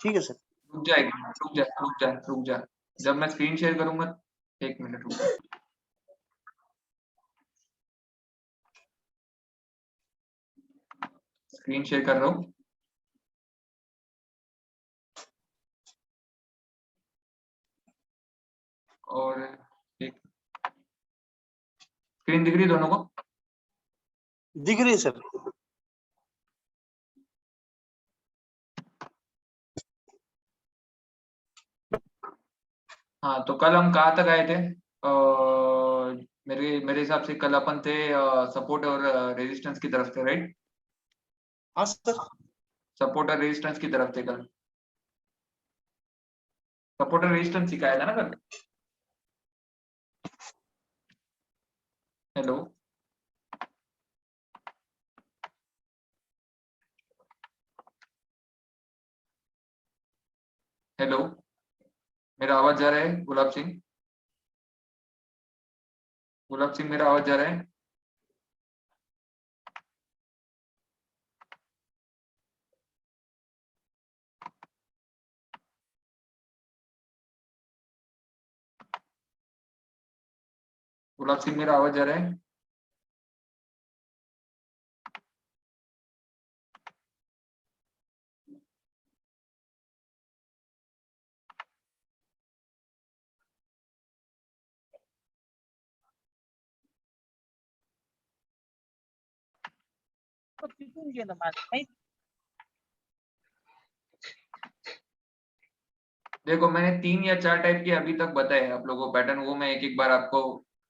ठीक है सर। रुक जा रुक जा रुक जा रुक जा, जब मैं स्क्रीन शेयर करूंगा, 1 मिनट रुक जा। स्क्रीन शेयर कर रहा हूँ। और एक स्क्रीन दिख रही है दोनों को? दिख रही है सर। हाँ, तो कल हम कहाँ तक आए थे? मेरे मेरे हिसाब से कल अपन थे सपोर्ट और रेजिस्टेंस की तरफ थे, राइट? हाँ सर। सपोर्ट और रेजिस्टेंस की तरफ थे कल। सपोर्ट और रेजिस्टेंस सिखाया था ना कल? हेलो, हेलो, मेरा आवाज जा रहा है? गुलाब सिंह, गुलाब सिंह, मेरा आवाज जा रहा है? गुलाब सिंह, मेरा आवाज जा रहा है? देखो, मैंने 3 या 4 टाइप के अभी तक बताए आप लोगों को पैटर्न, वो मैं एक एक बार आपको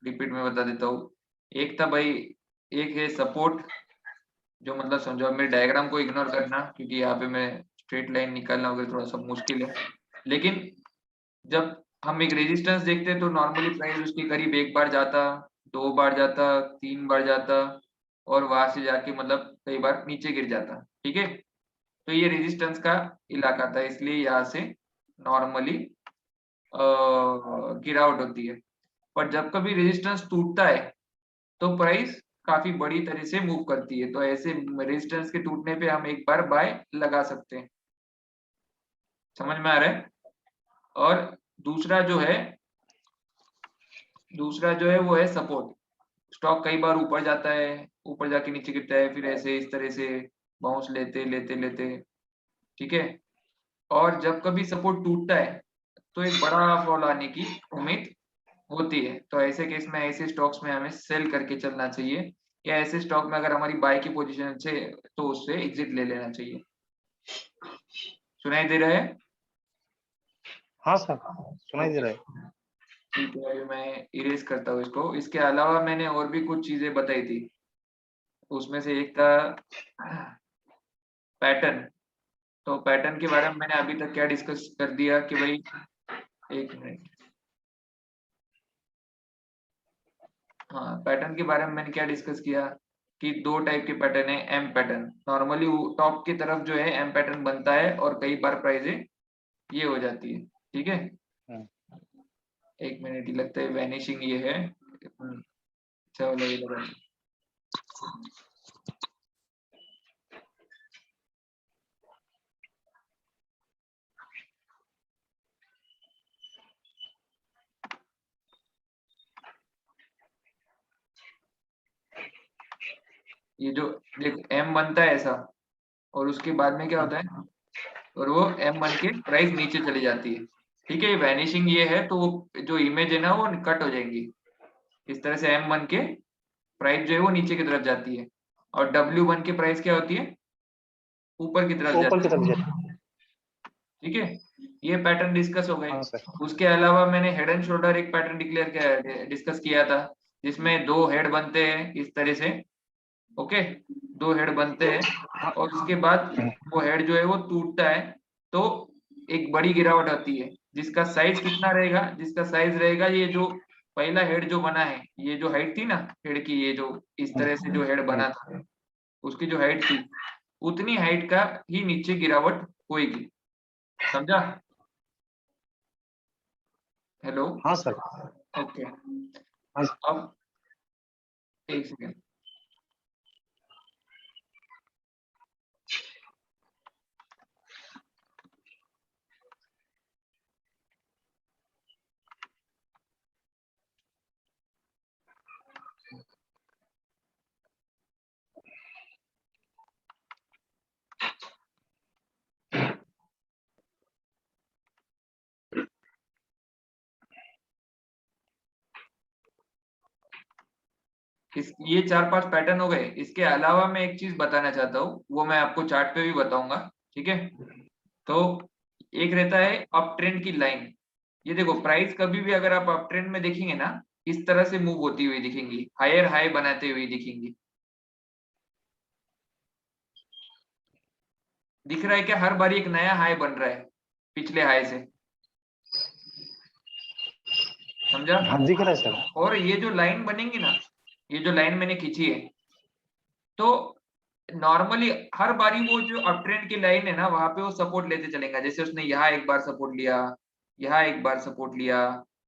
रिपीट में बता देता हूँ। एक था भाई, एक है सपोर्ट, जो मतलब समझो, अब मेरे डायग्राम को इग्नोर करना, क्योंकि यहाँ पे मैं स्ट्रेट लाइन निकालना वगैरह थोड़ा सा मुश्किल है। लेकिन जब हम एक रेजिस्टेंस देखते हैं तो नॉर्मली प्राइस उसके करीब एक बार जाता, 2 बार जाता, 3 बार जाता, और वहां से जाके मतलब कई बार नीचे गिर जाता। ठीक है, तो ये रेजिस्टेंस का इलाका था, इसलिए यहाँ से नॉर्मली गिरावट होती है। पर जब कभी रेजिस्टेंस टूटता है तो प्राइस काफी बड़ी तरह से मूव करती है, तो ऐसे रेजिस्टेंस के टूटने पे हम एक बार बाय लगा सकते हैं। समझ में आ रहा है? और दूसरा जो है दूसरा जो है वो है सपोर्ट। स्टॉक कई बार ऊपर जाता है, ऊपर जाके नीचे गिरता है, फिर ऐसे इस तरह से बाउंस लेते लेते लेते। ठीक है, और जब कभी सपोर्ट टूटता है तो एक बड़ा फॉल आने की उम्मीद होती है, तो ऐसे केस में ऐसे स्टॉक्स में हमें सेल करके चलना चाहिए, या ऐसे स्टॉक में अगर हमारी बाय की पोजीशन से तो उससे एग्जिट ले लेना चाहिए। सुनाई दे रहा है? हाँ सर, सुनाई दे रहा है। ठीक है, अभी मैं इरेज करता हूँ इसको। इसके अलावा मैंने और भी कुछ चीजें बताई थी, उसमें से एक था पैटर्न। तो पैटर्न के बारे में मैंने अभी तक क्या डिस्कस कर दिया कि भाई, 1 मिनट। हाँ, पैटर्न के बारे में मैंने क्या डिस्कस किया कि 2 टाइप के पैटर्न है। एम पैटर्न, नॉर्मली टॉप की तरफ जो है एम पैटर्न बनता है और कई बार प्राइजें ये हो जाती है। ठीक है, 1 मिनट ही लगता है, वैनिशिंग ये है। चलो ये लगा। ये जो देख एम बनता है ऐसा, और उसके बाद में क्या होता है, और वो एम बन के प्राइस नीचे चली जाती है। ठीक है, वैनिशिंग ये है, तो वो जो इमेज है ना वो कट हो जाएंगी। इस तरह से एम बन के प्राइस जो है वो नीचे की तरफ जाती है, और डब्ल्यू बन के प्राइस क्या होती है, ऊपर की तरफ ऊपर की जाती तरफ है। जाए। ठीक है, ये पैटर्न डिस्कस हो गए। हाँ सर। उसके अलावा मैंने हेड एंड शोल्डर एक पैटर्न डिस्कस किया था, जिसमें 2 हेड बनते हैं इस तरह से। ओके, 2 हेड बनते हैं, और उसके बाद वो हेड जो है वो टूटता है, तो एक बड़ी गिरावट आती है, जिसका साइज कितना रहेगा, जिसका साइज रहेगा, ये जो पहला हेड जो बना है, ये जो हाइट थी ना हेड की, ये जो इस तरह से जो हेड बना था, उसकी जो हाइट थी, उतनी हाइट का ही नीचे गिरावट होगी। समझा? हेलो, हाँ सर। ओके। हाँ अब एक सेकेंड, ये 4-5 पैटर्न हो गए। इसके अलावा मैं एक चीज बताना चाहता हूँ, वो मैं आपको चार्ट पे भी बताऊंगा, ठीक है। तो एक रहता है अप ट्रेंड की लाइन। ये देखो, प्राइस कभी भी अगर आप अप ट्रेंड में देखेंगे ना, इस तरह से मूव होती हुई दिखेंगी, हायर हाई बनाते हुए दिखेंगी। दिख रहा है क्या? हर बार एक नया हाई बन रहा है पिछले हाई से, समझा? हाँ दिख रहा है सर। और ये जो लाइन बनेंगी ना, ये जो लाइन मैंने खींची है, तो नॉर्मली हर बारी वो जो अप ट्रेंड की लाइन है ना, वहां पे वो सपोर्ट लेते चलेगा। जैसे उसने यहाँ एक बार सपोर्ट लिया, यहाँ एक बार सपोर्ट लिया,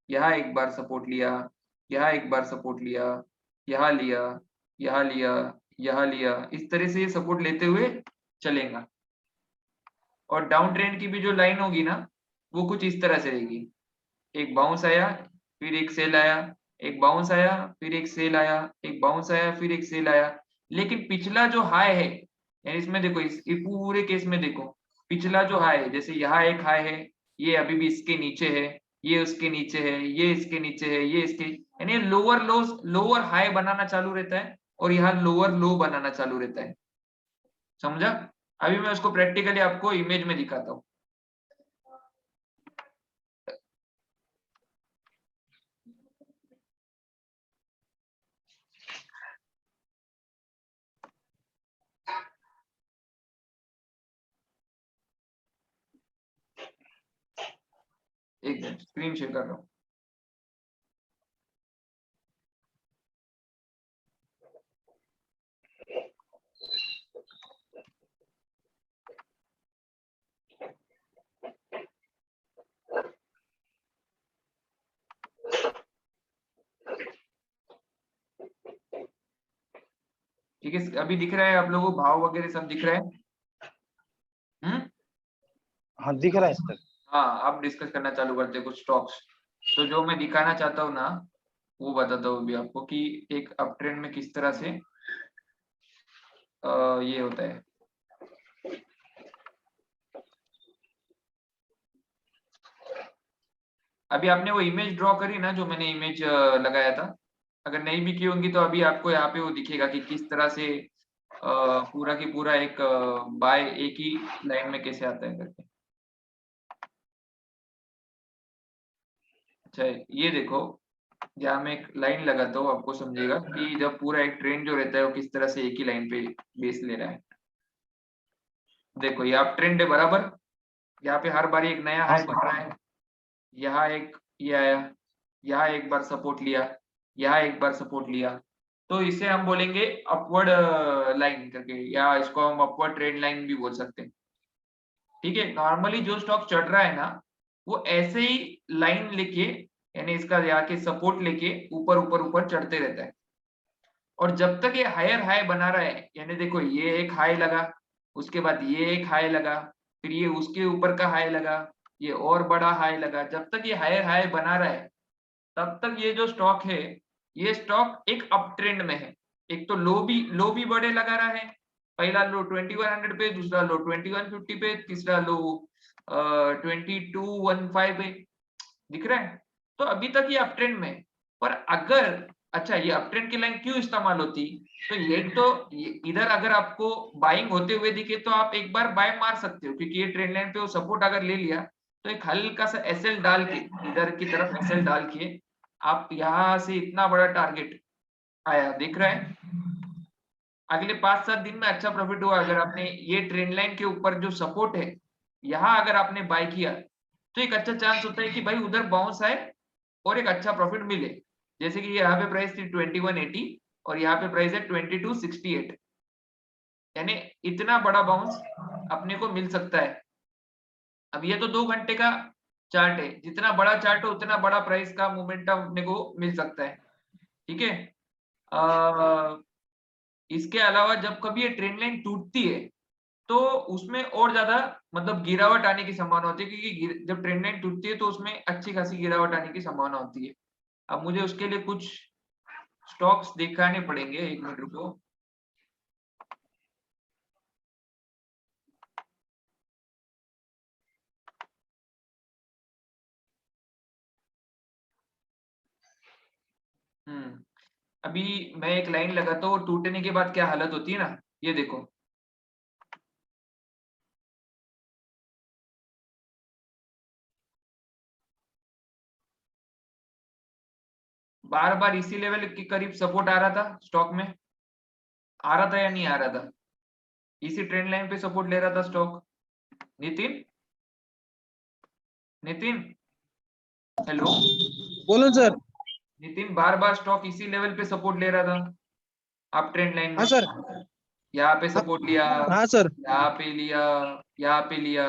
यहाँ एक बार सपोर्ट लिया, यहाँ एक बार सपोर्ट लिया, यहाँ लिया, यहाँ लिया, यहाँ लिया, इस तरह से ये सपोर्ट लेते हुए चलेगा। और डाउन ट्रेंड की भी जो लाइन होगी ना, वो कुछ इस तरह से रहेगी। एक बाउंस आया, फिर एक सेल आया, एक बाउंस आया, फिर एक सेल आया, एक बाउंस आया, फिर एक सेल आया। लेकिन पिछला जो हाई है, यानी इसमें देखो, इस पूरे केस में देखो, पिछला जो हाई है, जैसे यहाँ एक हाई है, ये अभी भी इसके नीचे है, ये उसके नीचे है, ये इसके नीचे है, ये इसके, यानी लोअर लो, लोअर हाई बनाना चालू रहता है, और यहाँ लोअर लो बनाना चालू रहता है, समझा? अभी मैं उसको प्रैक्टिकली आपको इमेज में दिखाता हूँ। एक मिनट, स्क्रीन शेयर कर रहा हूँ। ठीक है, अभी दिख रहा है आप लोगों को? भाव वगैरह सब दिख रहा है? हम्म। हाँ दिख रहा है सर। हाँ, अब डिस्कस करना चालू करते हैं कुछ स्टॉक्स। तो जो मैं दिखाना चाहता हूँ ना, वो बताता हूँ अभी आपको कि एक अप ट्रेंड में किस तरह से ये होता है। अभी आपने वो इमेज ड्रॉ करी ना, जो मैंने इमेज लगाया था, अगर नहीं भी की होंगी तो अभी आपको यहाँ पे वो दिखेगा कि किस तरह से पूरा की पूरा एक बाय एक ही लाइन में कैसे आता है करके। अच्छा, ये देखो, जहाँ मैं एक लाइन लगाता हूँ, आपको समझेगा कि जब पूरा एक ट्रेंड जो रहता है वो किस तरह से एक ही लाइन पे बेस ले रहा है। देखो, ये अप ट्रेंड है बराबर, यहाँ पे हर बार एक नया हाँ हाई सर। बन रहा है। यहाँ एक ये आया, यहाँ एक बार सपोर्ट लिया, यहाँ एक बार सपोर्ट लिया, तो इसे हम बोलेंगे अपवर्ड लाइन करके, या इसको हम अपवर्ड ट्रेंड लाइन भी बोल सकते हैं। ठीक है, नॉर्मली जो स्टॉक चढ़ रहा है ना, वो ऐसे ही लाइन लेके, यानी इसका यहाँ के सपोर्ट लेके ऊपर ऊपर ऊपर चढ़ते रहता है। और जब तक ये हायर हाई बना रहा है, यानी देखो, ये एक हाई लगा, उसके बाद ये एक हाई लगा, फिर ये उसके ऊपर का हाई लगा, ये और बड़ा हाई लगा, जब तक ये हायर हाई बना रहा है, तब तक ये जो स्टॉक है, ये स्टॉक एक अप ट्रेंड में है। एक तो लो भी बड़े लगा रहा है। पहला लो 2100 पे, दूसरा लो 2150 पे, तीसरा लो 2215 पे, दिख रहा है? तो अभी तक ये अप ट्रेंड में है। पर अगर, अच्छा, ये अप ट्रेंड की लाइन क्यों इस्तेमाल होती? तो ये तो इधर अगर आपको बाइंग होते हुए दिखे तो आप एक बार बाय मार सकते हो, क्योंकि ये ट्रेंड लाइन पे वो सपोर्ट अगर ले लिया, तो एक हल्का सा एसएल डाल के, इधर की तरफ एसएल डाल के, आप यहाँ से इतना बड़ा टारगेट आया, दिख रहा है? अगले 5-7 दिन में अच्छा प्रॉफिट हुआ अगर आपने ये ट्रेंड लाइन के ऊपर जो सपोर्ट है, यहाँ अगर आपने बाय किया, तो एक अच्छा चांस होता है कि भाई उधर बाउंस आए और एक अच्छा प्रॉफिट मिले। जैसे कि यहाँ पे प्राइस थी 2180 और यहाँ पे प्राइस है 2268, यानी इतना बड़ा बाउंस अपने को मिल सकता है। अब ये तो 2 घंटे का चार्ट है, जितना बड़ा चार्ट हो उतना बड़ा प्राइस का मोमेंटम अपने को मिल सकता है। ठीक है, इसके अलावा जब कभी ये ट्रेंड लाइन टूटती है, तो उसमें और ज्यादा, मतलब गिरावट आने की संभावना होती है, क्योंकि जब ट्रेंड लाइन टूटती है तो उसमें अच्छी खासी गिरावट आने की संभावना होती है। अब मुझे उसके लिए कुछ स्टॉक्स दिखाने पड़ेंगे, एक मिनट रुको। हम्म अभी मैं एक लाइन लगाता हूँ, टूटने के बाद क्या हालत होती है ना, ये देखो। बार बार इसी लेवल के करीब सपोर्ट आ रहा था स्टॉक में, आ रहा था या नहीं आ रहा था? इसी ट्रेंड लाइन पे सपोर्ट ले रहा था स्टॉक। नितिन, नितिन, हेलो बोलो सर। नितिन, बार बार स्टॉक इसी लेवल पे सपोर्ट ले रहा था, आप ट्रेंड लाइन हाँ में सर। यहाँ पे सपोर्ट लिया, हाँ सर। यहाँ पे लिया, यहाँ पे लिया।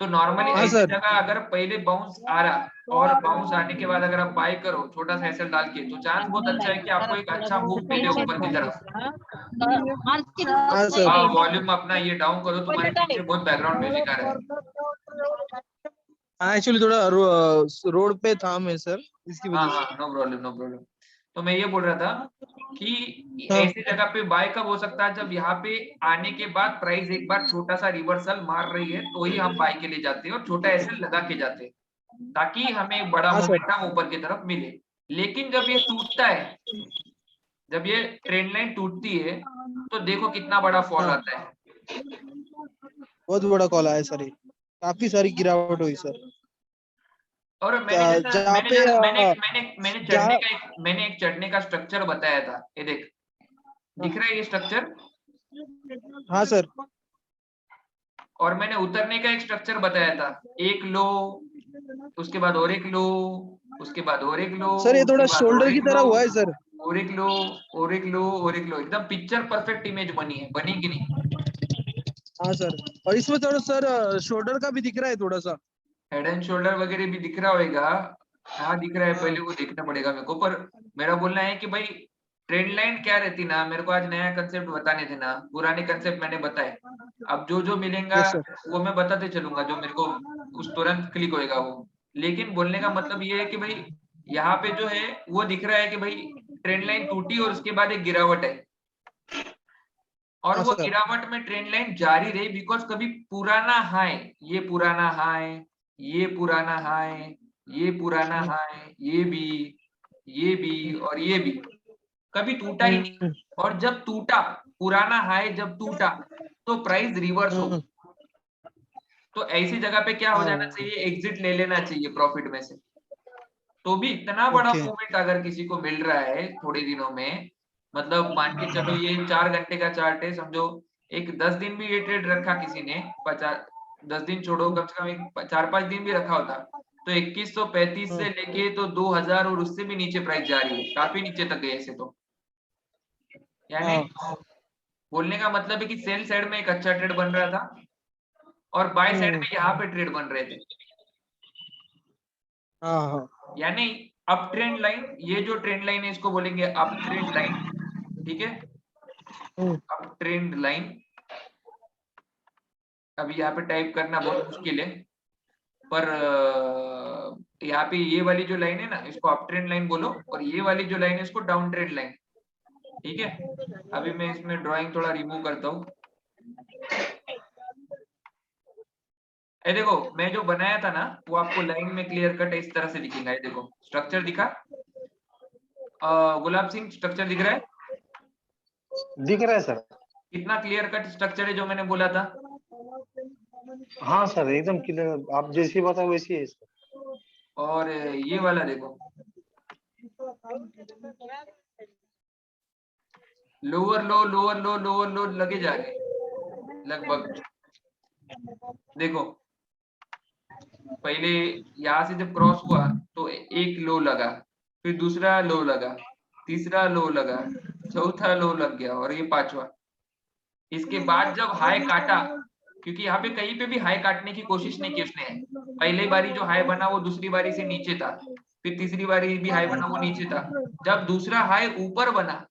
तो नॉर्मली हाँ ऐसी सर। जगह अगर पहले बाउंस आ रहा और बाउंस आने के बाद अगर आप बाय करो छोटा सा एसएल डाल के, तो चांस बहुत अच्छा है कि आपको एक अच्छा मूव मिले ऊपर की तरफ। हाँ सर। हाँ, वॉल्यूम अपना ये डाउन करो, तुम्हारे पीछे बहुत बैकग्राउंड म्यूजिक आ रहा है। हाँ एक्चुअली थोड़ा रोड पे था मैं सर, इसकी हाँ वजह से। हाँ, नो प्रॉब्लम नो प्रॉब्लम। तो मैं ये बोल रहा था कि हाँ ऐसी जगह पे बाय कब हो सकता है, जब यहाँ पे आने के बाद प्राइस एक बार छोटा सा रिवर्सल मार रही है, तो ही हम बाय के लिए जाते हैं और छोटा ऐसे लगा के जाते हैं, ताकि हमें एक बड़ा हाँ सर। मोमेंटम ऊपर की तरफ मिले। लेकिन जब ये टूटता है, जब ये ट्रेंड लाइन टूटती है, तो देखो कितना बड़ा फॉल हाँ आता है। बहुत बड़ा कॉल आया सर, ये काफी सारी गिरावट हुई सर। और मैंने जैसा जहाँ मैंने पे जैसा मैंने मैंने मैंने चढ़ने जहाँ का एक मैंने एक चढ़ने का स्ट्रक्चर बताया था, ये देख, दिख रहा है ये स्ट्रक्चर? हाँ सर। और मैंने उतरने का एक स्ट्रक्चर बताया था, एक लो, उसके बाद और एक लो, उसके बाद और एक लो, सर ये उसके थोड़ा बाद और शोल्डर की एक तरह लो, हुआ है सर। और एक लो, और एक लो, और एक लो। एकदम पिक्चर परफेक्ट इमेज बनी है, बनी कि नहीं? हाँ सर। और इसमें थोड़ा सर शोल्डर का भी दिख रहा है थोड़ा सा। हेड एंड शोल्डर वगैरह भी दिख रहा होगा। हाँ दिख रहा है, हाँ पहले वो देखना पड़ेगा मेरे को। पर मेरा बोलना है कि भाई ट्रेंड लाइन क्या रहती ना, मेरे को आज नया कंसेप्ट बताने थे ना, पुराने कंसेप्ट मैंने बताए। अब जो जो मिलेगा यस सर। वो मैं बताते चलूंगा, जो मेरे को उस तुरंत क्लिक होएगा वो। लेकिन बोलने का मतलब ये है कि भाई यहाँ पे जो है वो दिख रहा है कि भाई ट्रेंड लाइन टूटी और उसके बाद एक गिरावट है, और हाँ वो सर। गिरावट में ट्रेंड लाइन जारी रही, बिकॉज कभी पुराना हाई, ये पुराना हाई, ये पुराना हाई, ये पुराना हाई, ये भी और ये भी कभी टूटा ही नहीं। हम्म, और जब टूटा, पुराना हाई जब टूटा, तो प्राइस रिवर्स हो। हम्म, तो ऐसी जगह पे क्या हो जाना हाँ चाहिए, एग्जिट ले लेना चाहिए प्रॉफिट में से। तो भी इतना बड़ा ओके। मूवमेंट अगर किसी को मिल रहा है थोड़े दिनों में, मतलब मान के चलो ये 4 घंटे का चार्ट है समझो, एक 10 दिन भी ये ट्रेड रखा किसी ने, 10 दिन छोड़ो, कम से कम एक 4-5 दिन भी रखा होता, तो 2135 हाँ से लेके तो 2000 और उससे भी नीचे प्राइस जा रही है, काफी नीचे तक गई ऐसे तो। यानी हाँ। बोलने का मतलब है कि सेल साइड में एक अच्छा ट्रेड बन रहा था, और बाय साइड हम्म, में यहाँ पे ट्रेड बन रहे थे। हाँ हाँ। यानी अप ट्रेंड लाइन, ये जो ट्रेंड लाइन है इसको बोलेंगे अप ट्रेंड लाइन, ठीक है? हम्म, अप ट्रेंड लाइन, अभी यहाँ पे टाइप करना बहुत मुश्किल है, पर यहाँ पे ये वाली जो लाइन है ना, इसको अप ट्रेंड लाइन बोलो, और ये वाली जो लाइन है इसको डाउन ट्रेंड लाइन, ठीक है? अभी मैं इसमें ड्राइंग थोड़ा रिमूव करता हूँ। ये देखो, मैं जो बनाया था ना वो आपको लाइन में क्लियर कट इस तरह से दिखेगा। ये देखो स्ट्रक्चर दिखा, गुलाब सिंह, स्ट्रक्चर दिख रहा है? दिख रहा है सर। कितना क्लियर कट स्ट्रक्चर है जो मैंने बोला था। हाँ सर, एकदम क्लियर, आप जैसी बताओ वैसी है सर। और ये वाला देखो, लोअर लो लोअर लो लोअर लो लगे जा रहे हैं लगभग। देखो पहले यहाँ से जब क्रॉस हुआ तो एक लो लगा, फिर दूसरा लो लगा, तीसरा लो लगा, चौथा लो लग गया, और ये पांचवा। इसके बाद जब हाई काटा, क्योंकि यहाँ पे कहीं पे भी हाई काटने की कोशिश नहीं की उसने, पहली बारी जो हाई बना वो दूसरी बारी से नीचे था, फिर तीसरी बारी भी हाई बना वो नीचे था, जब दूसरा हाई ऊपर बना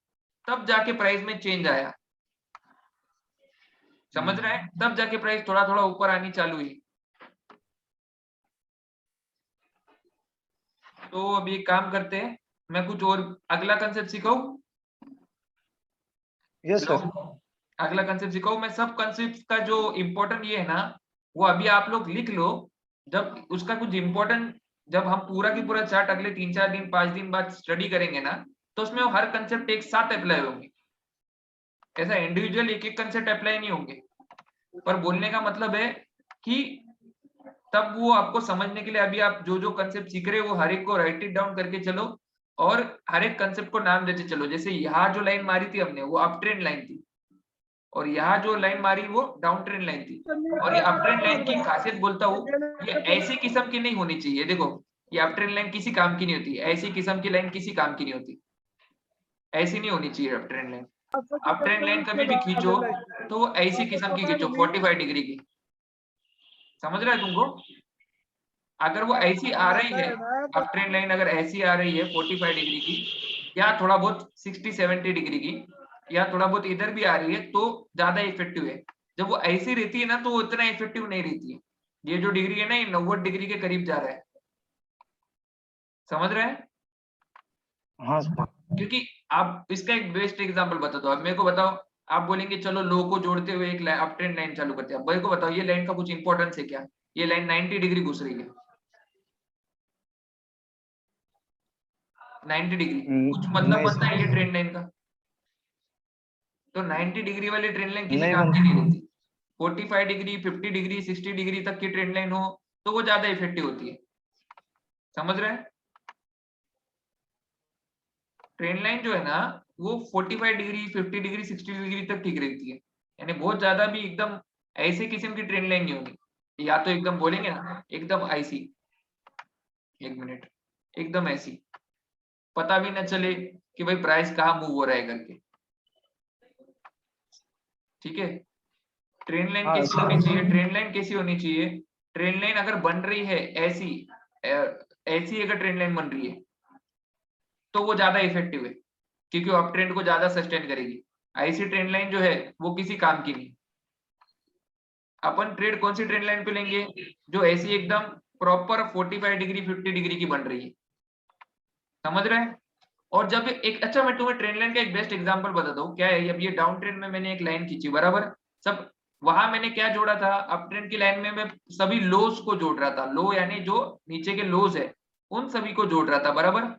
तब जाके प्राइस में चेंज आया, समझ रहा है? तब जाके प्राइस थोड़ा थोड़ा ऊपर आनी चालू हुई। तो अभी एक काम करते हैं, मैं कुछ और अगला कंसेप्ट सिखाऊं। Yes hello, sir. अगला कंसेप्ट सिखाऊं मैं। सब कंसेप्ट का जो इम्पोर्टेंट ये है ना, वो अभी आप लोग लिख लो। जब उसका कुछ इम्पोर्टेंट, जब हम पूरा की पूरा चार्ट अगले 3-4 दिन 5 दिन बाद स्टडी करेंगे ना, तो उसमें वो हर कंसेप्ट एक साथ अप्लाई होंगे, ऐसा इंडिविजुअल एक एक कंसेप्ट अप्लाई नहीं होंगे। पर बोलने का मतलब है कि तब वो आपको समझने के लिए अभी आप जो जो कंसेप्ट सीख रहे हो वो हर एक को राइट इट डाउन करके चलो और हर एक कंसेप्ट को नाम देते चलो। जैसे यहाँ जो लाइन मारी थी हमने वो अप ट्रेंड लाइन थी, और यहाँ जो लाइन मारी वो डाउन ट्रेंड लाइन थी। और ये अप ट्रेंड लाइन की खासियत बोलता हूँ, ये ऐसी किस्म की नहीं होनी चाहिए। देखो ये अप ट्रेंड लाइन किसी काम की नहीं होती, ऐसी किस्म की लाइन किसी काम की नहीं होती, ऐसी नहीं होनी चाहिए up trend line. Up trend line कभी भी खींचो तो वो ऐसी किस्म की खींचो 45 डिग्री की, समझ रहा है तुमको? अगर वो ऐसी आ रही है, अप ट्रेंड लाइन अगर ऐसी आ रही है 45 डिग्री की, या थोड़ा बहुत 60-70 डिग्री की, या थोड़ा बहुत इधर भी आ रही है, तो ज्यादा इफेक्टिव है। जब वो ऐसी रहती है ना तो वो उतना इफेक्टिव नहीं रहती है। ये जो डिग्री है ना, ये 90 डिग्री के करीब जा रहा है, समझ रहे हैं? हाँ सर। क्योंकि आप इसका एक बेस्ट एग्जांपल बता दो। अब मेरे को बताओ, आप बोलेंगे चलो लो को जोड़ते हुए एक अप ट्रेंड लाइन चालू करते हैं। मेरे को बताओ ये लाइन का कुछ इंपॉर्टेंस है क्या? ये लाइन 90 डिग्री घुस रही है, 90 डिग्री, कुछ मतलब नहीं बनता है सर, ये ट्रेंड लाइन का? तो 90 डिग्री वाली ट्रेंड लाइन किसी नहीं काम की नहीं बनता। रहती। 45 डिग्री, 50 डिग्री, 60 डिग्री तक की ट्रेंड लाइन हो तो वो ज्यादा इफेक्टिव होती है, समझ रहे हैं? ट्रेंड लाइन जो है ना वो 45 डिग्री, 50 डिग्री, 60 डिग्री तक ठीक रहती है, यानी बहुत ज्यादा भी एकदम ऐसे किस्म की ट्रेंड लाइन नहीं होगी। या तो एकदम बोलेंगे ना एकदम ऐसी, एक मिनट, एकदम ऐसी, पता भी ना चले कि भाई प्राइस कहाँ मूव हो रहा है करके, ठीक है? ट्रेंड लाइन हाँ कैसी सर। होनी चाहिए? ट्रेंड लाइन कैसी होनी चाहिए? ट्रेंड लाइन अगर बन रही है ऐसी, ऐसी अगर ट्रेंड लाइन बन रही है तो वो ज्यादा इफेक्टिव है, क्योंकि वो अप ट्रेंड को ज्यादा सस्टेन करेगी। ऐसी ट्रेंड लाइन जो है वो किसी काम की नहीं। अपन ट्रेड कौन सी ट्रेंड लाइन पे लेंगे? जो ऐसी एकदम प्रॉपर 45 डिग्री, 50 डिग्री की बन रही है, समझ रहे हैं? और जब एक, अच्छा मैं तुम्हें ट्रेंड लाइन का एक बेस्ट एग्जांपल बताता हूँ। क्या है, अब ये डाउन ट्रेंड में मैंने एक लाइन खींची, बराबर, सब वहां मैंने क्या जोड़ा था? अप ट्रेंड की लाइन में मैं सभी लोस को जोड़ रहा था। लो यानी जो नीचे के लोस है उन सभी को जोड़ रहा था, बराबर।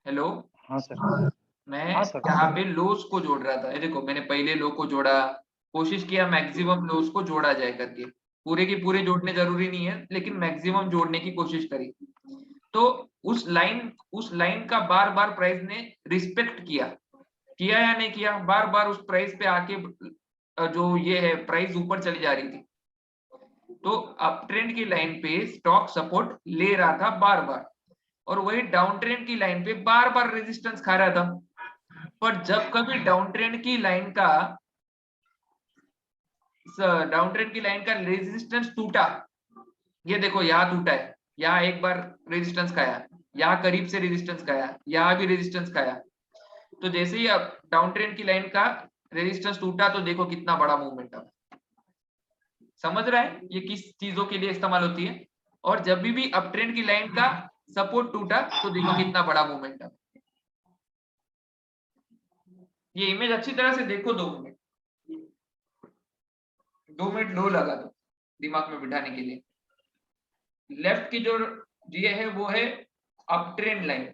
हेलो, हाँ सर। मैं हाँ सर। यहाँ पे लोस को जोड़ रहा था। ये देखो मैंने पहले लो को जोड़ा, कोशिश किया मैक्सिमम लोस को जोड़ा जाए करके। पूरे की पूरे जोड़ने जरूरी नहीं है, लेकिन मैक्सिमम जोड़ने की कोशिश करी। तो उस लाइन का बार बार प्राइस ने रिस्पेक्ट किया, किया या नहीं किया? बार बार उस प्राइस पे आके जो ये है प्राइस ऊपर चली जा रही थी, तो अप ट्रेंड की लाइन पे स्टॉक सपोर्ट ले रहा था बार बार, और वही डाउन ट्रेंड की लाइन पे बार बार रेजिस्टेंस खा रहा था। पर जब कभी डाउन ट्रेंड की लाइन का रेजिस्टेंस टूटा, ये देखो यहाँ टूटा है, यहाँ एक बार रेजिस्टेंस खाया, यहाँ करीब से रेजिस्टेंस खाया, यहाँ भी रेजिस्टेंस खाया, तो जैसे ही अब डाउन ट्रेंड की लाइन का रेजिस्टेंस टूटा तो देखो कितना बड़ा मूवमेंट है। समझ रहा है ये किस चीजों के लिए इस्तेमाल होती है? और जब भी अप ट्रेंड की लाइन का सपोर्ट टूटा तो देखो कितना बड़ा मूवमेंट है। ये इमेज अच्छी तरह से देखो, 2 मिनट, 2 मिनट लो लगा दो दिमाग में बिठाने के लिए। लेफ्ट की जो ये है वो है अप ट्रेंड लाइन,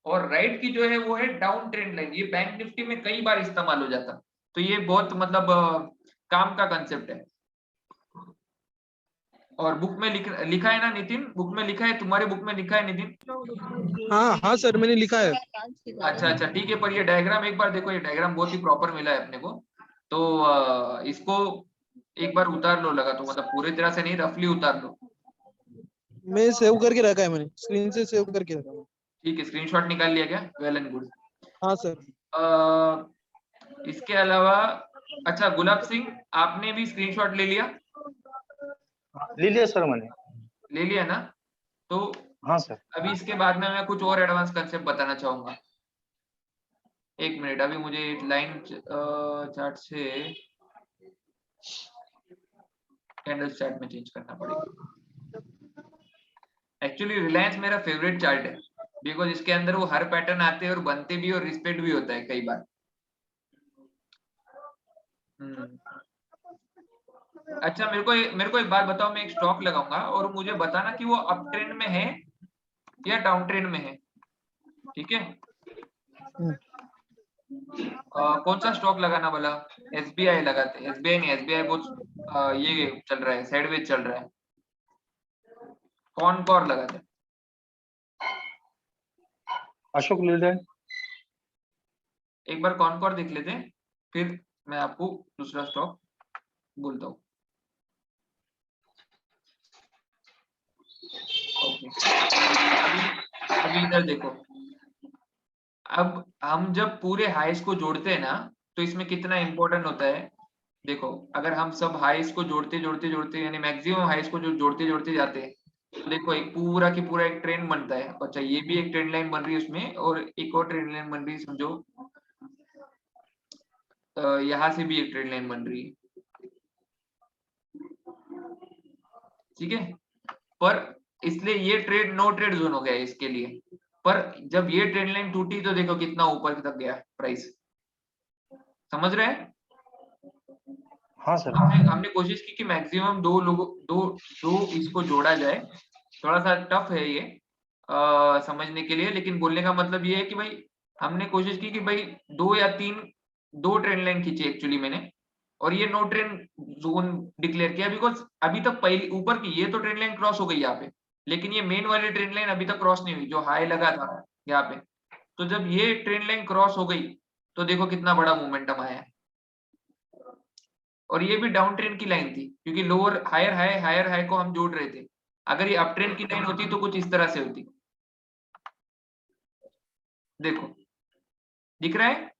और राइट की जो है वो है डाउन ट्रेंड लाइन। ये बैंक निफ्टी में कई बार इस्तेमाल हो जाता, तो ये बहुत मतलब काम का कंसेप्ट है। और बुक में लिखा है ना नितिन? बुक में लिखा है, तुम्हारे बुक में लिखा है नितिन? हाँ हाँ सर, मैंने लिखा है। अच्छा अच्छा ठीक है, पर ये डायग्राम एक बार देखो, ये डायग्राम बहुत ही प्रॉपर मिला है अपने को, तो इसको एक बार उतार लो लगा, तो मतलब पूरी तरह से नहीं, रफली उतार लो। मैं सेव करके रखा है, मैंने स्क्रीन से सेव करके रखा है। ठीक है, स्क्रीनशॉट निकाल लिया क्या? Well and good. हाँ सर। इसके अलावा अच्छा गुलाब सिंह, आपने भी स्क्रीनशॉट ले लिया? ले लिया सर मैंने। ले लिया ना? तो हाँ सर। अभी इसके बाद में मैं कुछ और एडवांस कंसेप्ट बताना चाहूंगा। एक मिनट, अभी मुझे लाइन चार्ट से कैंडल चार्ट में चेंज करना पड़ेगा। एक्चुअली रिलायंस मेरा फेवरेट चार्ट है, बिकॉज इसके अंदर वो हर पैटर्न आते हैं और बनते भी और रिस्पेक्ट भी होता है कई बार। अच्छा मेरे को एक बात बताओ, मैं एक स्टॉक लगाऊंगा और मुझे बताना कि वो अप ट्रेंड में है या डाउन ट्रेंड में है। ठीक है। हम्म। कौन सा स्टॉक लगाना बोला? एसबीआई लगाते। एसबीआई नहीं, एसबीआई बहुत ये चल रहा है, साइडवेज चल रहा है। कॉनकॉर लगाते। अशोक लीलैंड। एक बार कॉनकॉर देख लेते हैं, फिर मैं आपको दूसरा स्टॉक बोलता हूँ। ओके, अभी इधर देखो। अब हम जब पूरे हाइस को जोड़ते हैं ना, तो इसमें कितना इंपॉर्टेंट होता है। देखो, अगर हम सब हाइस को जोड़ते जोड़ते जोड़ते यानी मैक्सिमम हाइस को जो जोड़ते जोड़ते जाते हैं, तो देखो एक पूरा की पूरा एक ट्रेंड बनता है। अच्छा, ये भी एक ट्रेंड लाइन बन रही है उसमें, और एक और ट्रेंड लाइन बन रही है, समझो यहाँ से भी एक ट्रेंड लाइन बन रही है। ठीक है, पर इसलिए ये ट्रेड नो ट्रेड जोन हो गया है इसके लिए। पर जब ये ट्रेंड लाइन टूटी तो देखो कितना ऊपर तक गया प्राइस। समझ रहे हैं? हाँ सर। हमने कोशिश की कि मैक्सिमम दो इसको जोड़ा जाए। थोड़ा सा टफ है ये समझने के लिए, लेकिन बोलने का मतलब ये है कि भाई हमने कोशिश की कि भाई दो ट्रेंड लाइन खींची एक्चुअली मैंने, और ये नो ट्रेंड जोन डिक्लेयर किया, बिकॉज अभी तक पहली ऊपर की ये तो ट्रेंड लाइन क्रॉस हो गई यहाँ पे, लेकिन ये मेन वाली ट्रेंड लाइन अभी तक क्रॉस नहीं हुई जो हाई लगा था यहाँ पे। तो जब ये ट्रेंड लाइन क्रॉस हो गई तो देखो कितना बड़ा मोमेंटम आया है। और ये भी डाउन ट्रेंड की लाइन थी, क्योंकि लोअर हायर हाई को हम जोड़ रहे थे। अगर ये अप ट्रेंड की लाइन होती तो कुछ इस तरह से होती। देखो, दिख रहा है?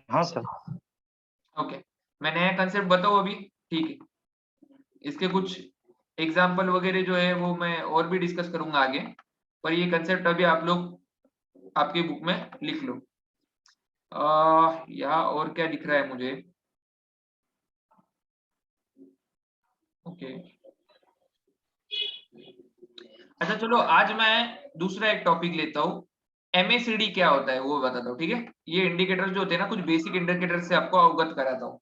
हाँ सर। ओके, मैं नया कंसेप्ट बताऊं अभी? ठीक है, इसके कुछ एग्जाम्पल वगैरह जो है वो मैं और भी डिस्कस करूंगा आगे, पर ये कंसेप्ट अभी आप लोग आपकी बुक में लिख लो। यहाँ और क्या दिख रहा है मुझे? ओके, अच्छा चलो, आज मैं दूसरा एक टॉपिक लेता हूँ। एमएसीडी क्या होता है वो बताता हूँ, ठीक है? ये इंडिकेटर्स जो होते हैं ना, कुछ बेसिक इंडिकेटर्स से आपको अवगत कराता हूँ।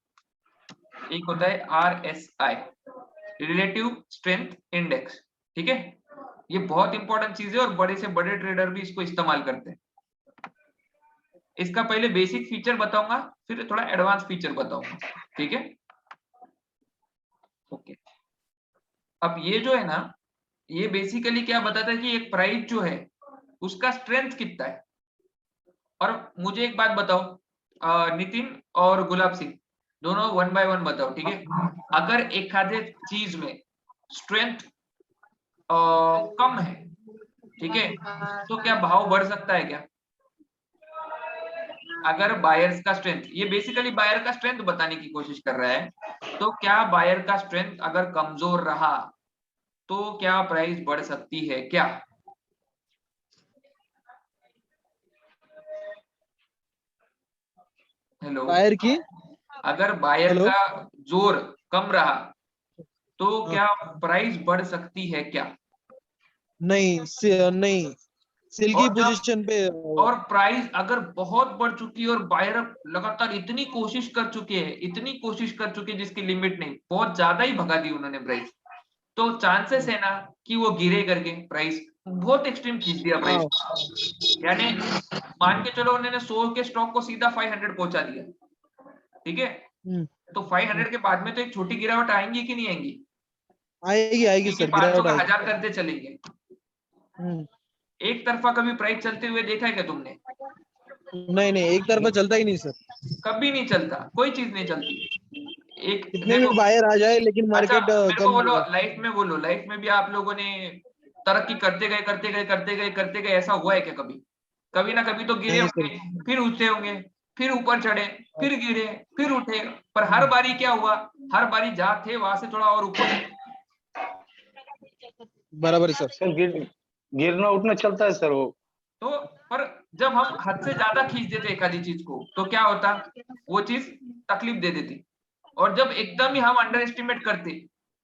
एक होता है आरएसआई, रिलेटिव स्ट्रेंथ इंडेक्स, ठीक है? ये बहुत इंपॉर्टेंट चीज है और बड़े से बड़े ट्रेडर भी इसको इस्तेमाल करते हैं। इसका पहले बेसिक फीचर बताऊंगा, फिर थोड़ा एडवांस फीचर बताऊंगा, ठीक है? ओके, अब ये जो है ना, ये बेसिकली क्या बताता है कि एक प्राइस जो है उसका स्ट्रेंथ कितना है। और मुझे एक बात बताओ, नितिन और गुलाब सिंह दोनों 1 बाय 1 बताओ, ठीक है? अगर एक आधे चीज में स्ट्रेंथ कम है, ठीक है, तो क्या भाव बढ़ सकता है क्या? अगर बायर्स का स्ट्रेंथ, ये बेसिकली बायर का स्ट्रेंथ बताने की कोशिश कर रहा है, तो क्या बायर का स्ट्रेंथ अगर कमजोर रहा तो क्या प्राइस बढ़ सकती है क्या? हेलो, बायर की। अगर बायर हेलो। का जोर कम रहा तो हाँ। क्या प्राइस बढ़ सकती है क्या? नहीं, सेल की और जब पोजीशन पे। और प्राइस अगर बहुत बढ़ चुकी है और बायर लगातार इतनी कोशिश कर चुके हैं, इतनी कोशिश कर चुके हैं जिसकी लिमिट नहीं, बहुत ज्यादा ही भगा दी उन्होंने प्राइस, तो चांसेस है ना कि वो गिरे करके प्राइस बहुत एक्सट्रीम खींच दिया हाँ। प्राइस। यानी मान के चलो उन्होंने 100 के स्टॉक को सीधा 500 पहुंचा दिया, ठीक है? हम्म। तो 500 के बाद में तो एक छोटी गिरावट आएंगी कि नहीं आएंगी? आएगी क्योंकि सर, 500 गिरावट का आएगी। 1000 करते चलेंगे। हम्म। एक तरफा कभी प्राइस चलते हुए देखा है क्या तुमने? नहीं, एक तरफा चलता ही नहीं सर। कभी नहीं चलता, कोई चीज नहीं चलती। एक कितने भी देखो, बायर आ जाए लेकिन अच्छा मार्केट मेरे को कम बोलो, होगा। लाइफ में बोलो, लाइफ में भी आप लोगों ने तरक्की करते गए करते गए करते गए करते गए, ऐसा हुआ है क्या कभी? कभी ना कभी तो गिरे नहीं होंगे, सर। फिर उठे होंगे, फिर ऊपर चढ़े, फिर गिरे, फिर उठे, पर हर बारी क्या हुआ? हर बारी जहाँ थे वहां से थोड़ा और ऊपर। बराबर है सर। सर गिरना उठना चलता है सर वो। तो पर जब हम हद से ज्यादा खींच देते एक आधी चीज को तो क्या होता? वो चीज तकलीफ दे देती। और जब एकदम ही हम अंडर एस्टिमेट करते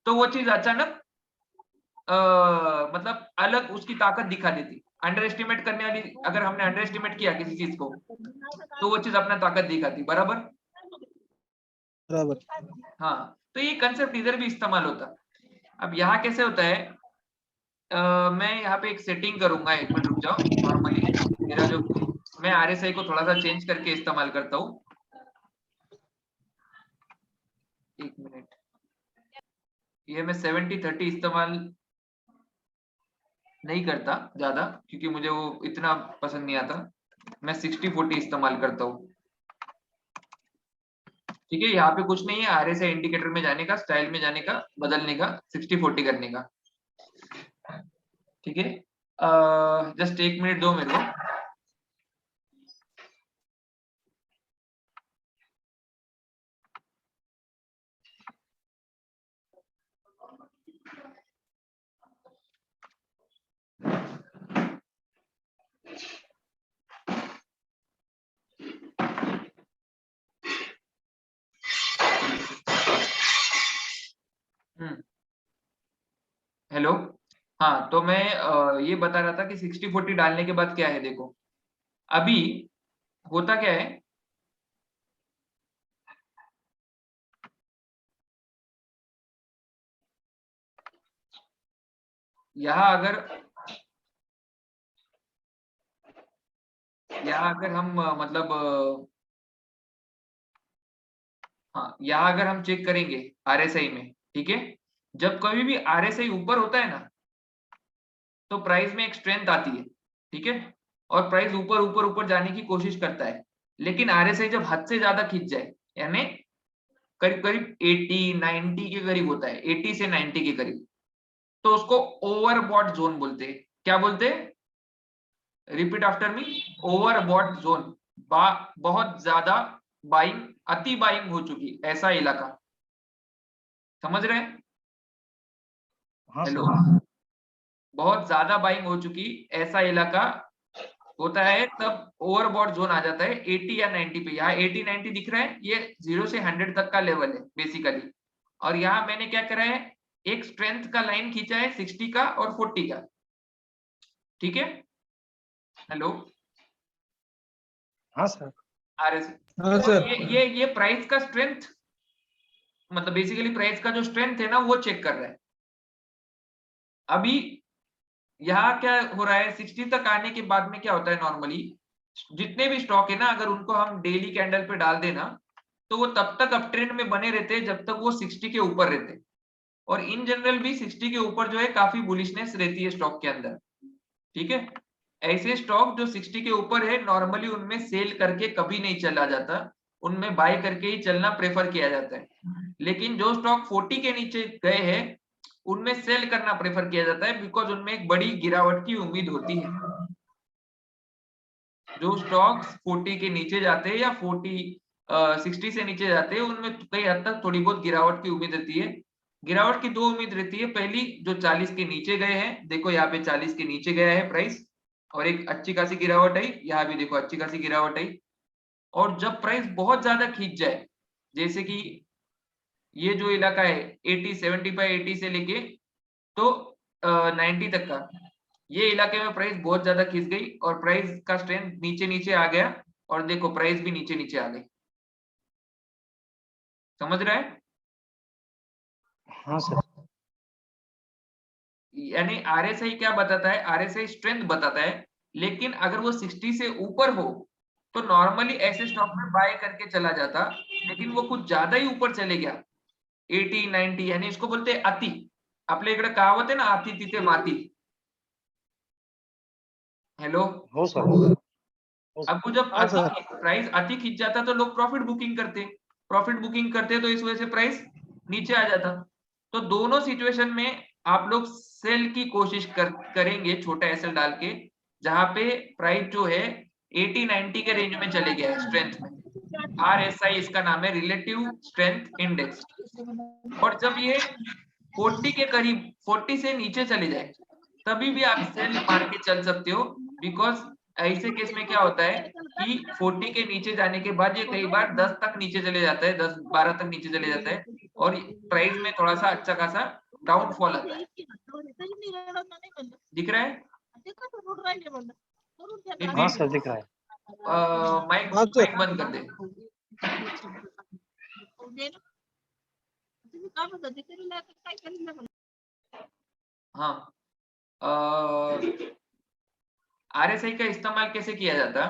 तो वो चीज अचानक मतलब अलग उसकी ताकत दिखा देती। अंडर एस्टिमेट करने वाली, अगर हमने अंडर एस्टिमेट किया किसी चीज को तो वो चीज अपना ताकत दिखाती, बराबर? बराबर। हाँ, तो ये कंसेप्ट इधर भी इस्तेमाल होता। अब यहाँ कैसे होता है मैं यहाँ पे एक सेटिंग करूंगा, एक मिनट रुक जाओ। नॉर्मली मेरा जो मैं RSI को थोड़ा सा चेंज करके इस्तेमाल करता हूँ, एक मिनट। ये मैं 70-30 इस्तेमाल नहीं करता ज्यादा, क्योंकि मुझे वो इतना पसंद नहीं आता। मैं 60-40 इस्तेमाल करता हूँ। ठीक है, यहाँ पे कुछ नहीं है RSI इंडिकेटर में जाने का, स्टाइल में जाने का, बदलने का, 60-40 करने का। ठीक है, जस्ट 1 मिनट दो मेरे को। हेलो, हाँ तो मैं ये बता रहा था कि 60-40 डालने के बाद क्या है, देखो अभी होता क्या है, यहाँ अगर हम मतलब हाँ, यहाँ अगर हम चेक करेंगे RSI में, ठीक है, जब कभी भी RSI ऊपर होता है ना, तो प्राइस में एक स्ट्रेंथ आती है, ठीक है, और प्राइस ऊपर ऊपर ऊपर जाने की कोशिश करता है। लेकिन RSI जब हद से ज्यादा खींच जाए, यानी करीब करीब 80-90 के करीब होता है, 80 से 90 के करीब, तो उसको ओवरबॉट जोन बोलते हैं। क्या बोलते हैं? Repeat after me, overbought zone. बहुत ज्यादा बाइंग, अति बाइंग हो चुकी, ऐसा इलाका। समझ रहे हैं? हाँ हेलो, सर। बहुत ज्यादा बाइंग हो चुकी ऐसा इलाका होता है, तब ओवरबॉट जोन आ जाता है 80 या 90 पे। यहाँ 80-90 दिख रहा है, ये 0 से 100 तक का लेवल है बेसिकली। और यहाँ मैंने क्या करा है, एक स्ट्रेंथ का लाइन खींचा है 60 का और 40 का। ठीक है, हेलो, हाँ सर। RSI। हाँ और सर। ये प्राइस का स्ट्रेंथ, मतलब बेसिकली प्राइस का जो स्ट्रेंथ है ना, वो चेक कर रहा है। अभी यहाँ क्या हो रहा है, 60 तक आने के बाद में क्या होता है, नॉर्मली जितने भी स्टॉक है ना, अगर उनको हम डेली कैंडल पे डाल देना, तो वो तब तक अप ट्रेंड में बने रहते हैं जब तक वो 60 के ऊपर रहते हैं। और इन जनरल भी 60 के ऊपर जो है काफी बुलिशनेस रहती है स्टॉक के अंदर। ठीक है, ऐसे स्टॉक जो 60 के ऊपर है, नॉर्मली उनमें सेल करके कभी नहीं चला जाता, उनमें बाय करके ही चलना प्रेफर किया जाता है। लेकिन जो स्टॉक 40 के नीचे गए हैं, उनमें सेल करना प्रेफर किया जाता है, बिकॉज उनमें एक बड़ी गिरावट की उम्मीद होती है। जो स्टॉक्स 40 के नीचे जाते हैं या 60 से नीचे जाते हैं, उनमें कई हद तक थोड़ी बहुत गिरावट की उम्मीद रहती है। गिरावट की दो उम्मीद रहती है, पहली जो 40 के नीचे गए हैं, देखो यहाँ पे 40 के नीचे गया है प्राइस, और एक अच्छी खासी गिरावट आई, यहाँ भी देखो अच्छी खासी गिरावट आई। और जब प्राइस बहुत ज्यादा खींच जाए, जैसे कि ये जो इलाका है 80, 75, 80 से लेके तो 90 तक का, ये इलाके में प्राइस बहुत ज्यादा खिंच गई और प्राइस का स्ट्रेंथ नीचे नीचे आ गया, और देखो प्राइस भी नीचे नीचे आ गई। समझ रहा है? हाँ सर। यानी RSI क्या बताता है, RSI स्ट्रेंथ बताता है, लेकिन अगर वो 60 से ऊपर हो तो नॉर्मली ऐसे स्टॉक में बाय करके चला जाता। लेकिन वो कुछ ज्यादा ही ऊपर चले गया 80-90, यानी इसको बोलते हैं अति। आपल्या इकडे कहावत है ना, अति तिथे माती। हेलो, हो सर। हो सर। अब वो जब हाँ सर। प्राइस अति खींच जाता तो लोग प्रॉफिट बुकिंग करते, तो इस वजह से प्राइस नीचे आ जाता। तो दोनों सिचुएशन में आप लोग सेल की कोशिश करेंगे छोटा एसएल डाल के, जहां पे प्राइस जो है 80-90 के रेंज में चले गया है स्ट्रेंथ में। RSI इसका नाम है, रिलेटिव स्ट्रेंथ इंडेक्स। और जब ये 40 के करीब, 40 से नीचे चले जाए, तभी भी आप सेल मार के चल सकते हो। बिकॉज ऐसे केस में क्या होता है कि 40 के नीचे जाने के बाद ये कई बार 10 तक नीचे चले जाता है, 10-12 तक नीचे चले जाता है, और प्राइस में थोड़ा सा अच्छा खासा डाउनफॉल आता है। दिख रहा है? हाँ नितिन, सर, दिख रहा है। माइक हाँ सर। माइक बंद कर दे। हाँ, RSI का इस्तेमाल कैसे किया जाता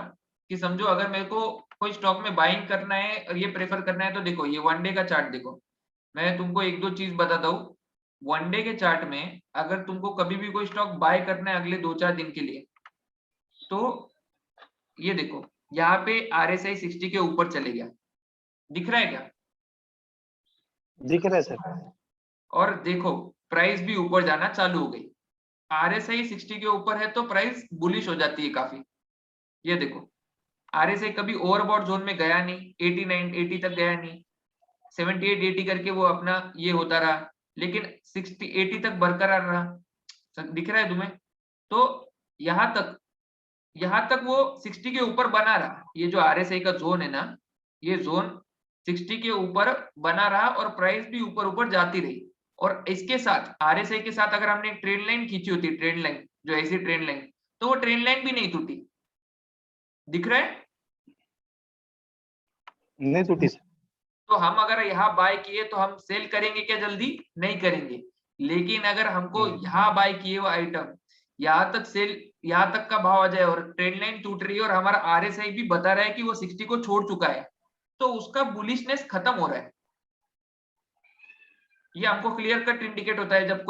कि समझो अगर मेरे को कोई स्टॉक में बाइंग करना है और ये प्रेफर करना है, तो देखो ये वन डे का चार्ट देखो, मैं तुमको एक दो चीज बताता हूँ। वन डे के चार्ट में अगर तुमको कभी भी कोई स्टॉक बाय करना है अगले 2-4 दिन के लिए, तो ये देखो यहाँ पे RSI 60 के ऊपर चले गया, दिख रहा है क्या? दिख रहा है सर। और देखो प्राइस भी ऊपर जाना चालू हो गई। RSI 60 के ऊपर है तो प्राइस बुलिश हो जाती है काफी। ये देखो RSI कभी ओवरबॉट जोन में गया नहीं, 89 80 तक गया नहीं, 78 80 करके वो अपना ये होता रहा, लेकिन 60 80 तक बरकरार रहा। दिख रहा है तुम्हें? तो यहाँ तक वो 60 के ऊपर बना रहा। ये जो RSI का जोन है ना, ये जोन 60 के ऊपर बना रहा और प्राइस भी ऊपर ऊपर जाती रही। और इसके साथ RSI के साथ अगर हमने ट्रेंड लाइन खींची होती, ट्रेंड लाइन जो ऐसी ट्रेंड लाइन, तो वो ट्रेंड लाइन भी नहीं टूटी। दिख रहा है? नहीं टूटी सर। तो हम अगर यहाँ बाय किए तो हम सेल करेंगे क्या जल्दी? नहीं करेंगे। लेकिन अगर हमको यहाँ बाय किए हुआ आइटम यहाँ तक सेल, यहाँ तक का भाव आ जाए और ट्रेंड लाइन टूट रही है और हमारा RSI भी बता रहा है कि वो 60 को छोड़ चुका है, तो उसका बुलिशनेस खत्म हो रहा है। ये हमको क्लियर कट इंडिकेट होता है जब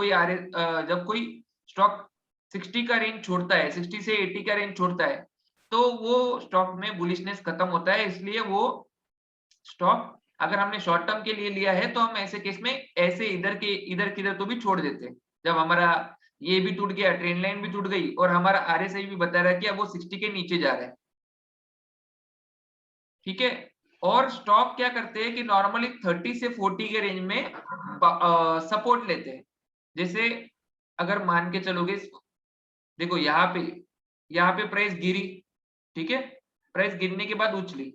कोई स्टॉक 60 का रेंज छोड़ता है, 60 से 80 का रेंज छोड़ता है, तो वो स्टॉक में बुलिशनेस खत्म होता है। इसलिए वो स्टॉक अगर हमने शॉर्ट टर्म के लिए लिया है तो हम ऐसे केस में ऐसे इधर किधर तो भी छोड़ देते हैं। जब हमारा ये भी टूट गया, ट्रेंड लाइन भी टूट गई और हमारा RSI भी बता रहा है कि अब वो 60 के नीचे जा रहा है। ठीक है? और स्टॉक क्या करते हैं कि नॉर्मली 30 से 40 के रेंज में सपोर्ट लेते हैं। जैसे अगर मान के चलोगे, देखो यहाँ पे प्राइस गिरी, ठीक है, प्राइस गिरने के बाद उछली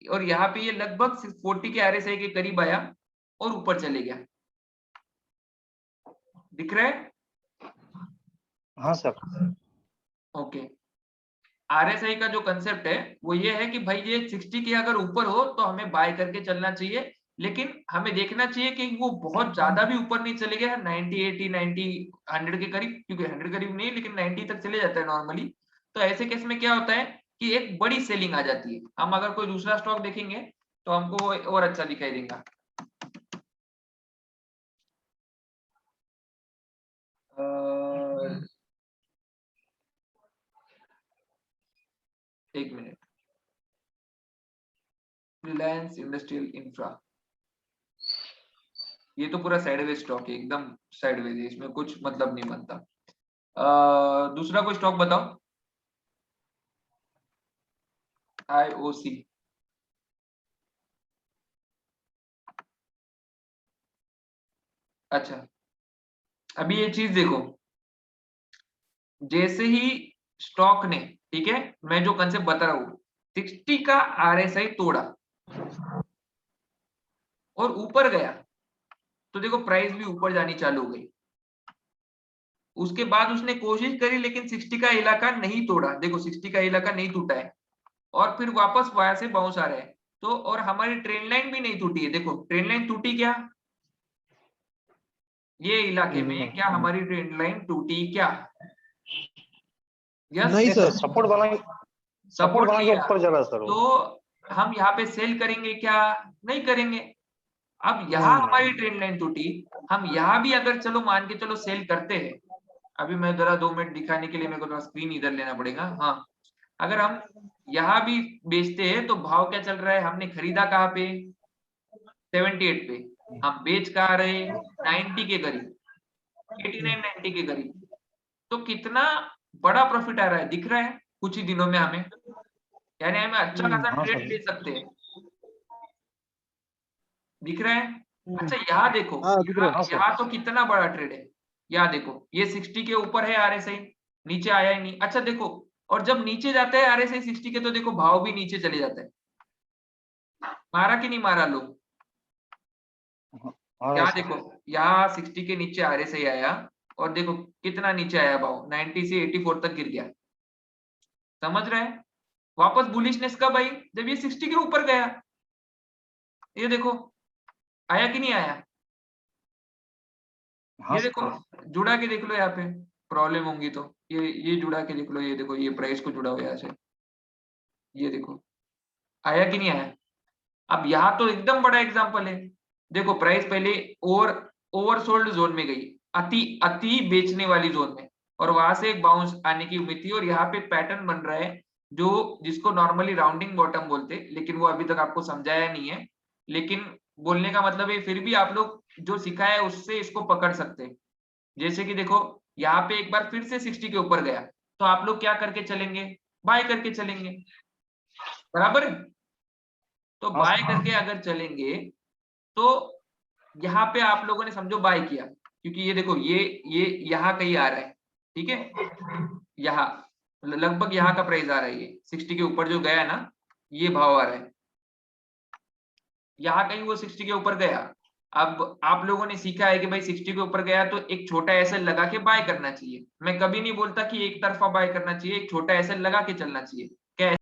और यहाँ पे ये लगभग 40 के RSI के करीब आया और ऊपर चले गया। दिख रहा है? हाँ सर। ओके। RSI का जो कंसेप्ट है वो ये है कि भाई ये 60 के अगर ऊपर हो तो हमें बाय करके चलना चाहिए, लेकिन हमें देखना चाहिए कि वो बहुत ज्यादा भी ऊपर नहीं चले गया 90 80 90 100 के करीब, क्योंकि 100 करीब नहीं लेकिन 90 तक चले जाता है नॉर्मली। तो ऐसे केस में क्या होता है कि एक बड़ी सेलिंग आ जाती है। हम अगर कोई दूसरा स्टॉक देखेंगे तो हमको वो और अच्छा दिखाई देगा। एक मिनट, रिलायंस इंडस्ट्रियल इंफ्रा, ये तो पूरा साइडवेज स्टॉक है, एकदम साइडवेज है, इसमें कुछ मतलब नहीं बनता। दूसरा कोई स्टॉक बताओ। IOC, अच्छा अभी ये चीज देखो, जैसे ही स्टॉक ने, ठीक है, मैं जो कंसेप्ट बता रहा हूँ, 60 का RSI तोड़ा और ऊपर गया, तो देखो प्राइस भी ऊपर जानी चालू हो गई। उसके बाद उसने कोशिश करी लेकिन 60 का इलाका नहीं तोड़ा, देखो 60 का इलाका नहीं टूटा है और फिर वापस वहां से बाउंस आ रहा है। तो और हमारी ट्रेंड लाइन भी नहीं टूटी है, देखो ट्रेंड लाइन टूटी क्या? ये इलाके में क्या हमारी ट्रेंड लाइन टूटी क्या? यस, नहीं सर। सपोर्ट बना सपोर्ट के लिया। ऊपर चला सर वो। तो हम यहाँ पे सेल करेंगे क्या? नहीं करेंगे। अब यहाँ हमारी ट्रेंड लाइन टूटी, हम यहाँ भी अगर चलो मान के चलो सेल करते हैं, अभी मैं जरा 2 मिनट दिखाने के लिए मेरे को थोड़ा स्क्रीन इधर लेना पड़ेगा। हाँ, अगर हम यहाँ भी बेचते हैं तो भाव क्या चल रहा है? हमने खरीदा कहाँ पे? 78 पे। हम बेच कहाँ रहे? 90 के करीब, 89 90 के करीब। तो कितना बड़ा प्रॉफिट आ रहा है, दिख रहा है कुछ ही दिनों में हमें, यानी हमें अच्छा खासा हाँ ट्रेड सर। ले सकते हैं। दिख रहा है? अच्छा यहाँ देखो, हाँ दिख रहा है। हाँ सर। यहाँ तो कितना बड़ा ट्रेड है। यहाँ देखो ये 60 के ऊपर है RSI, नीचे आया ही नहीं। अच्छा देखो, और जब नीचे जाता है RSI 60 के, तो देखो भाव भी नीचे चले जाता है। मारा कि नहीं मारा लोग? हाँ यहाँ सर। देखो, यहाँ 60 के नीचे RSI आया और देखो कितना नीचे आया भाव, 90 से 84 तक गिर गया। समझ रहे हैं? वापस बुलिशनेस कब आई? जब ये 60 के ऊपर गया। ये देखो आया कि नहीं आया? हाँ ये देखो सर। जुड़ा के देख लो यहाँ पे, प्रॉब्लम होंगी तो ये जुड़ा के देख लो, ये देखो ये प्राइस को जुड़ा हुआ है यहाँ से, ये देखो आया कि नहीं आया। अब यहाँ तो एकदम बड़ा एग्जांपल है, देखो प्राइस पहले ओवरसोल्ड जोन में गई, अति अति बेचने वाली जोन में, और वहां से एक बाउंस आने की उम्मीद थी, और यहाँ पे पैटर्न बन रहा है जो जिसको नॉर्मली राउंडिंग बॉटम बोलते, लेकिन वो अभी तक आपको समझाया नहीं है, लेकिन बोलने का मतलब है फिर भी आप लोग जो सिखाया है उससे इसको पकड़ सकते हैं। जैसे कि देखो यहाँ पे एक बार फिर से 60 के ऊपर गया, तो आप लोग क्या करके चलेंगे, बाय करके चलेंगे, बराबर है। तो हाँ बाय सर। करके अगर चलेंगे तो यहाँ पे आप लोगों ने समझो बाय किया, क्योंकि ये देखो ये यहाँ कहीं आ रहा है, ठीक है, यहाँ लगभग यहाँ का प्राइस आ रहा है, ये 60 के ऊपर जो गया ना, ये भाव आ रहा है, यहाँ कहीं वो 60 के ऊपर गया। अब आप लोगों ने सीखा है कि भाई 60 के ऊपर गया तो एक छोटा एसएल लगा के बाय करना चाहिए। मैं कभी नहीं बोलता कि एक तरफा बाय करना चाहिए, एक छोटा एसएल लगा के चलना चाहिए। क्या